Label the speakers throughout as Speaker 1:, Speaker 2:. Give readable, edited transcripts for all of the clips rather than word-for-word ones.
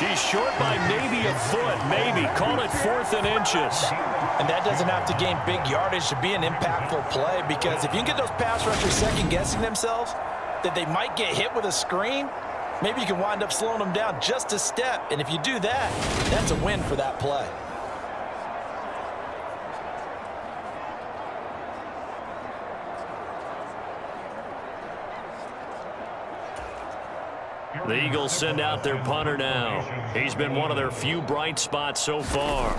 Speaker 1: He's short by maybe a foot, maybe. Call it 4th and inches.
Speaker 2: And that doesn't have to gain big yardage to be an impactful play, because if you can get those pass rushers second-guessing themselves that they might get hit with a screen, maybe you can wind up slowing them down just a step. And if you do that, that's a win for that play.
Speaker 1: The Eagles send out their punter now. He's been one of their few bright spots so far.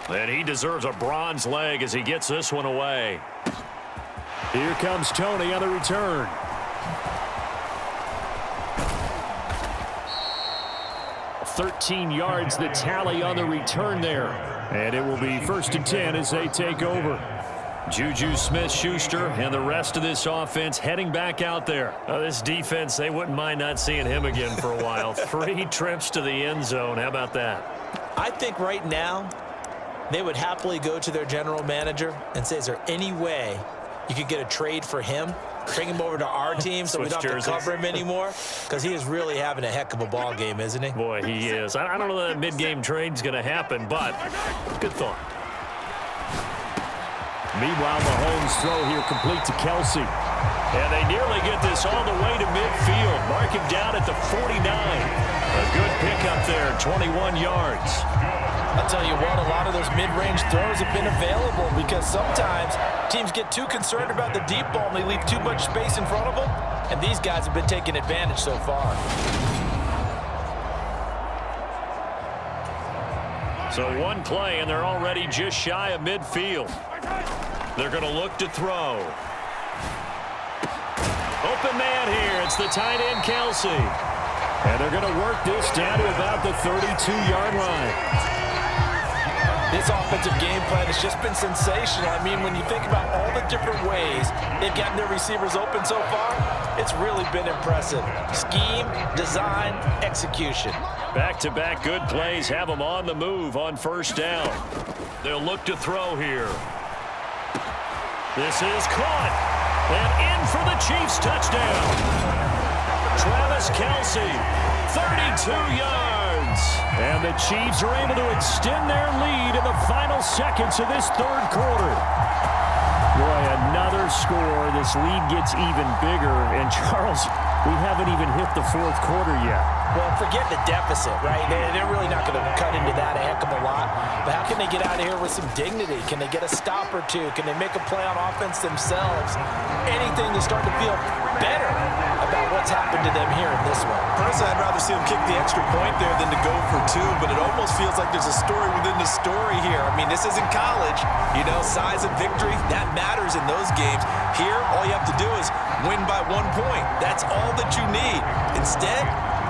Speaker 1: And he deserves a bronze leg as he gets this one away. Here comes Tony on the return. $13 yards the tally on the return there. And it will be 1st and 10 as they take over. Juju Smith-Schuster and the rest of this offense heading back out there. This defense, they wouldn't mind not seeing him again for a while. 3 trips to the end zone. How about that?
Speaker 2: I think right now they would happily go to their general manager and say, is there any way you could get a trade for him? Bring him over to our team so we don't have to cover him anymore? Because he is really having a heck of a ball game, isn't he?
Speaker 1: Boy, he is. I don't know that mid-game trade's going to happen, but good thought. Meanwhile, Mahomes' throw here complete to Kelsey. And they nearly get this all the way to midfield. Mark him down at the 49. A good pickup there, 21 yards.
Speaker 2: I'll tell you what, a lot of those mid-range throws have been available because sometimes teams get too concerned about the deep ball and they leave too much space in front of them. And these guys have been taking advantage so far.
Speaker 1: So one play, and they're already just shy of midfield. They're going to look to throw. Open man here. It's the tight end, Kelsey. And they're going to work this down to about the 32-yard line.
Speaker 2: This offensive game plan has just been sensational. I mean, when you think about all the different ways they've gotten their receivers open so far, it's really been impressive. Scheme, design, execution.
Speaker 1: Back-to-back good plays have them on the move on 1st down. They'll look to throw here. This is caught. And in for the Chiefs touchdown. Travis Kelsey, 32 yards. And the Chiefs are able to extend their lead in the final seconds of this 3rd quarter. Boy, another score. This lead gets even bigger. And Charles, we haven't even hit the 4th quarter yet.
Speaker 2: Well, forget the deficit, right? They're really not going to cut into that a heck of a lot. But how can they get out of here with some dignity? Can they get a stop or two? Can they make a play on offense themselves? Anything to start to feel better about what's happened to them here in this one.
Speaker 3: Personally, I'd rather see them kick the extra point there than to go for 2, but it almost feels like there's a story within the story here. I mean, this isn't college. You know, size of victory, that matters in those games. Here, all you have to do is win by 1 point. That's all that you need. Instead,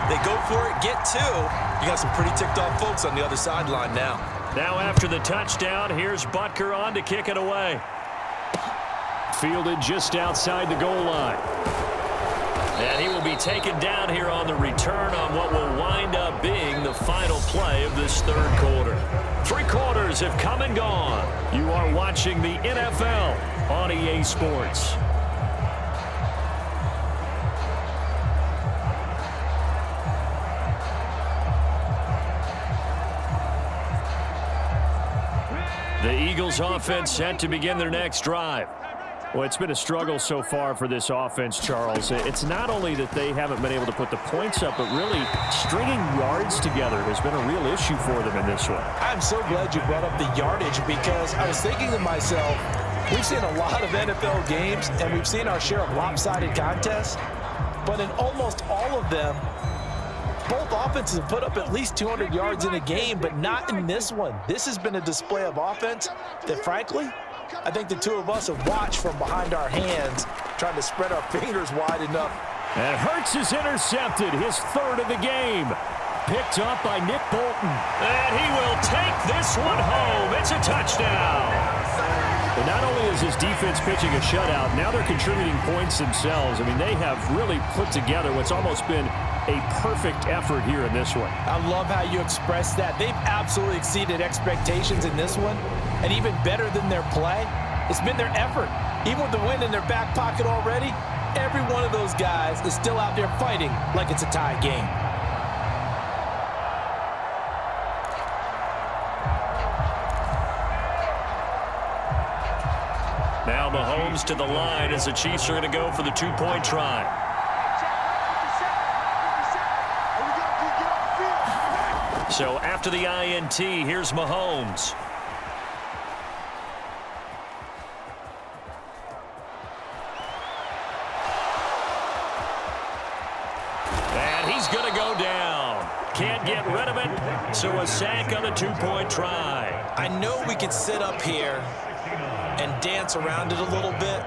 Speaker 3: they go for it, get 2. You got some pretty ticked off folks on the other sideline now.
Speaker 1: Now after the touchdown, here's Butker on to kick it away. Fielded just outside the goal line. And he will be taken down here on the return on what will wind up being the final play of this 3rd quarter. 3 quarters have come and gone. You are watching the NFL on EA Sports. The Eagles offense set to begin their next drive. Well, it's been a struggle so far for this offense, Charles. It's not only that they haven't been able to put the points up, but really stringing yards together has been a real issue for them in this one.
Speaker 2: I'm so glad you brought up the yardage because I was thinking to myself, we've seen a lot of NFL games and we've seen our share of lopsided contests, but in almost all of them, both offenses have put up at least 200 yards in a game, but not in this one. This has been a display of offense that, frankly, I think the 2 of us have watched from behind our hands, trying to spread our fingers wide enough.
Speaker 1: And Hurts is intercepted, his 3rd of the game. Picked up by Nick Bolton. And he will take this one home. It's a touchdown. But not only is his defense pitching a shutout, now they're contributing points themselves. I mean, they have really put together what's almost been a perfect effort here in this one.
Speaker 2: I love how you express that. They've absolutely exceeded expectations in this one. And even better than their play, it's been their effort. Even with the win in their back pocket already, every one of those guys is still out there fighting like it's a tie game.
Speaker 1: Mahomes to the line as the Chiefs are going to go for the two-point try. So after the INT, here's Mahomes. And he's going to go down. Can't get rid of it, so a sack on the two-point try.
Speaker 2: I know we could sit up here and dance around it a little bit,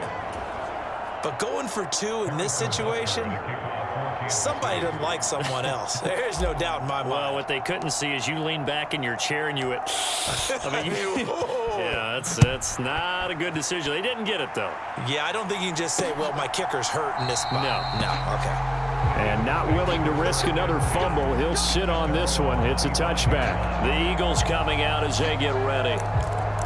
Speaker 2: but going for two in this situation, somebody doesn't like someone else. There's no doubt in my mind.
Speaker 1: Well, what they couldn't see is you lean back in your chair and you went, I mean, yeah, that's not a good decision. They didn't get it, though.
Speaker 2: Yeah, I don't think you can just say, well, my kicker's hurt in this spot. No, okay.
Speaker 1: And not willing to risk another fumble, he'll sit on this one. It's a touchback. The Eagles coming out as they get ready.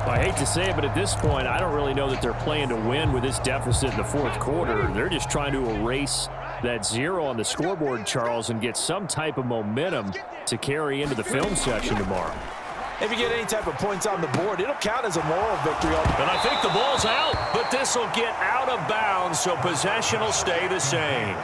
Speaker 1: I hate to say it, but at this point, I don't really know that they're playing to win with this deficit in the fourth quarter. They're just trying to erase that 0 on the scoreboard, Charles, and get some type of momentum to carry into the film section tomorrow.
Speaker 2: If you get any type of points on the board, it'll count as a moral victory.
Speaker 1: And I think the ball's out, but this will get out of bounds, so possession will stay the same.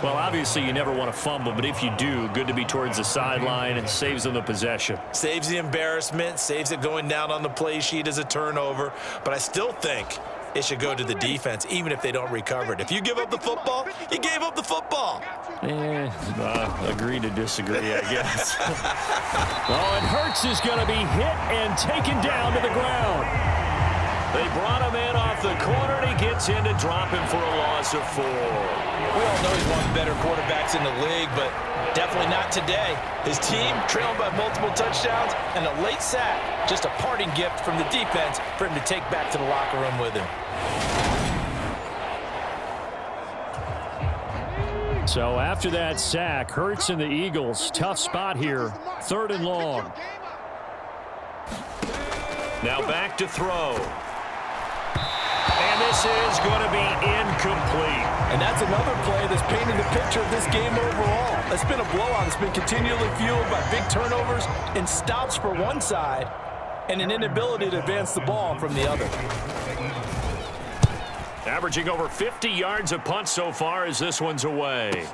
Speaker 1: Well, obviously, you never want to fumble, but if you do, good to be towards the sideline and saves them the possession.
Speaker 2: Saves the embarrassment, saves it going down on the play sheet as a turnover. But I still think it should go to the defense, even if they don't recover it. If you give up the football, you gave up the football.
Speaker 1: Agree to disagree, I guess. Oh, and Hurts is going to be hit and taken down to the ground. They brought him in off the corner, and he gets in to drop him for a loss of 4.
Speaker 2: We all know he's one of the better quarterbacks in the league, but definitely not today. His team trailed by multiple touchdowns and a late sack. Just a parting gift from the defense for him to take back to the locker room with him.
Speaker 1: So after that sack, Hurts and the Eagles, tough spot here, 3rd and long. Now back to throw. And this is going to be incomplete.
Speaker 2: And that's another play that's painting the picture of this game overall. It's been a blowout. It's been continually fueled by big turnovers and stops for one side and an inability to advance the ball from the other.
Speaker 1: Averaging over 50 yards a punt so far as this one's away.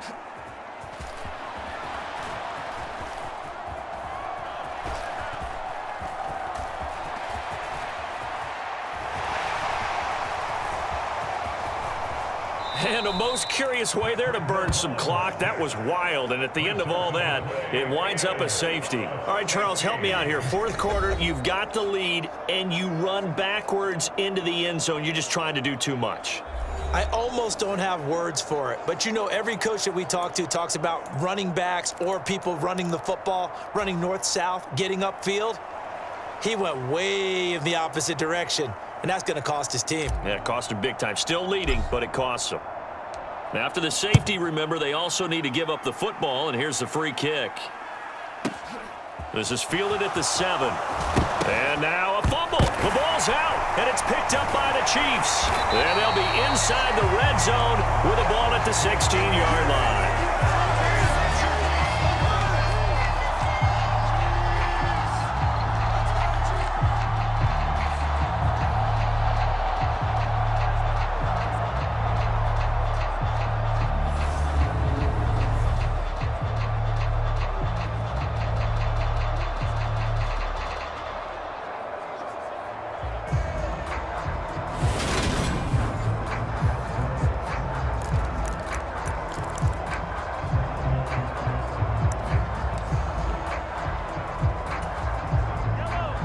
Speaker 1: And a most curious way there to burn some clock. That was wild, and at the end of all that, it winds up a safety. All right, Charles, help me out here. Fourth quarter, you've got the lead, and you run backwards into the end zone. You're just trying to do too much.
Speaker 2: I almost don't have words for it, but you know every coach that we talk to talks about running backs or people running the football, running north-south, getting upfield. He went way in the opposite direction, and that's going to cost his team.
Speaker 1: Yeah, it cost him big time. Still leading, but it costs him. After the safety, remember, they also need to give up the football, and here's the free kick. This is fielded at the 7. And now a fumble. The ball's out, and it's picked up by the Chiefs. And they'll be inside the red zone with a ball at the 16-yard line.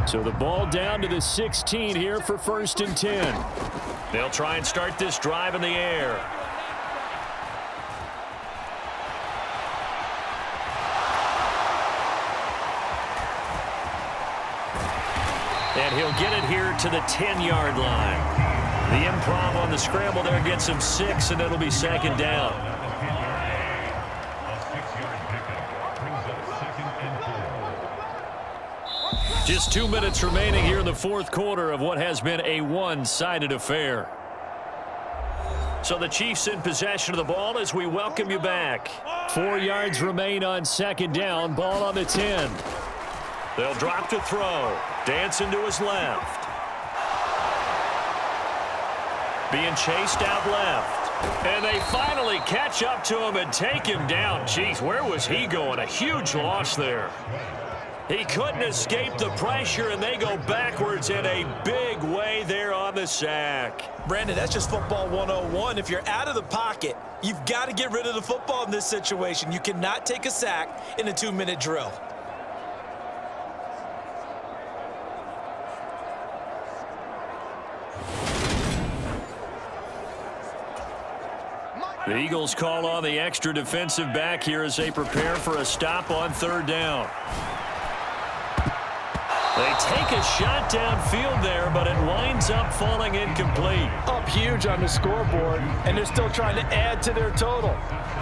Speaker 1: So the ball down to the 16 here for 1st and 10. They'll try and start this drive in the air. And he'll get it here to the 10-yard line. The improv on the scramble there gets him 6, and it'll be 2nd down. Just 2 minutes remaining here in the fourth quarter of what has been a one-sided affair. So the Chiefs in possession of the ball as we welcome you back. 4 yards remain on 2nd down. Ball on the 10. They'll drop to throw. Dancing to his left. being chased out left. And they finally catch up to him and take him down. Jeez, where was he going? A huge loss there. He couldn't escape the pressure, and they go backwards in a big way there on the sack.
Speaker 3: Brandon, that's just football 101. If you're out of the pocket, you've got to get rid of the football in this situation. You cannot take a sack in a 2-minute drill.
Speaker 1: The Eagles call on the extra defensive back here as they prepare for a stop on 3rd down. They take a shot downfield there, but it winds up falling incomplete.
Speaker 2: Up huge on the scoreboard, and they're still trying to add to their total.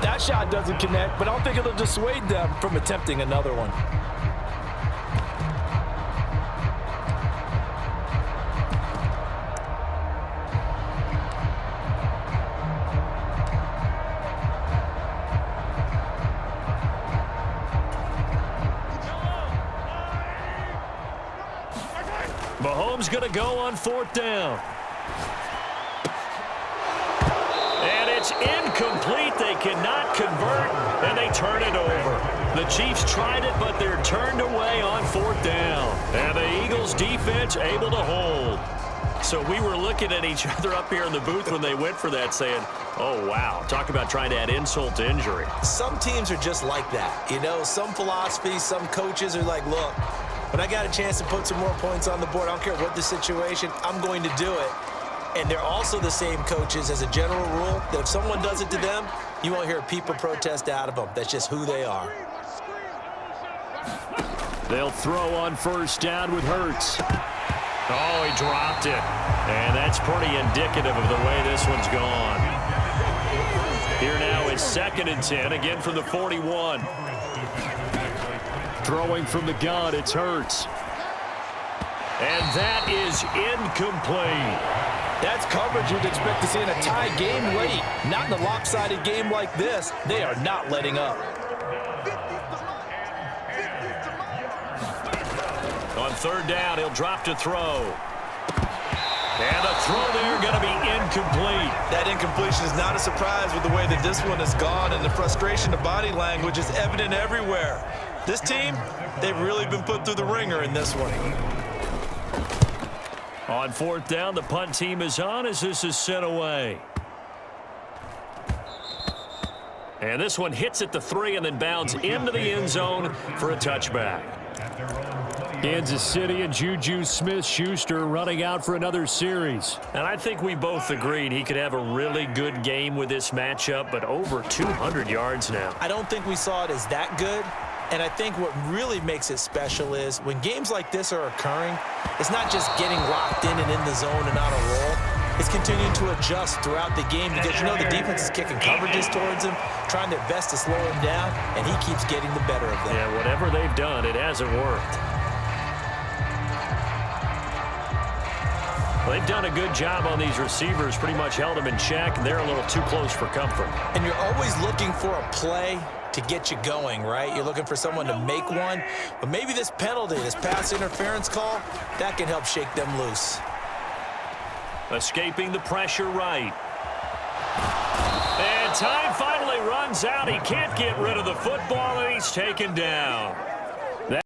Speaker 2: That shot doesn't connect, but I don't think it'll dissuade them from attempting another one.
Speaker 1: Mahomes going to go on 4th down. And it's incomplete. They cannot convert, and they turn it over. The Chiefs tried it, but they're turned away on 4th down. And the Eagles defense able to hold. So we were looking at each other up here in the booth when they went for that, saying, oh, wow, talk about trying to add insult to injury.
Speaker 3: Some teams are just like that. You know, some philosophies, some coaches are like, look, when I got a chance to put some more points on the board, I don't care what the situation, I'm going to do it. And they're also the same coaches as a general rule that if someone does it to them, you won't hear people protest out of them. That's just who they are.
Speaker 1: They'll throw on 1st down with Hurts. Oh, he dropped it. And that's pretty indicative of the way this one's gone. Here now is 2nd and 10, again from the 41. Throwing from the gun, it's Hurts. And that is incomplete.
Speaker 2: That's coverage you'd expect to see in a tie game late. Not in a lopsided game like this. They are not letting up.
Speaker 1: On 3rd down, he'll drop to throw. And a throw there going to be incomplete.
Speaker 3: That incompletion is not a surprise with the way that this one has gone, and the frustration of body language is evident everywhere. This team, they've really been put through the ringer in this one.
Speaker 1: On 4th down, the punt team is on as this is sent away. And this one hits at the 3 and then bounds into the end zone for a touchback. Kansas City and Juju Smith-Schuster running out for another series. And I think we both agreed he could have a really good game with this matchup, but over 200 yards now.
Speaker 3: I don't think we saw it as that good. And I think what really makes it special is when games like this are occurring, it's not just getting locked in and in the zone and on a roll. It's continuing to adjust throughout the game because you know the defense is kicking coverages towards him, trying their best to slow him down, and he keeps getting the better of them.
Speaker 1: Yeah, whatever they've done, it hasn't worked. Well, they've done a good job on these receivers, pretty much held them in check, and they're a little too close for comfort.
Speaker 3: And you're always looking for a play to get you going, right? You're looking for someone to make one. But maybe this penalty, this pass interference call, that can help shake them loose.
Speaker 1: Escaping the pressure right. And time finally runs out. He can't get rid of the football, and he's taken down.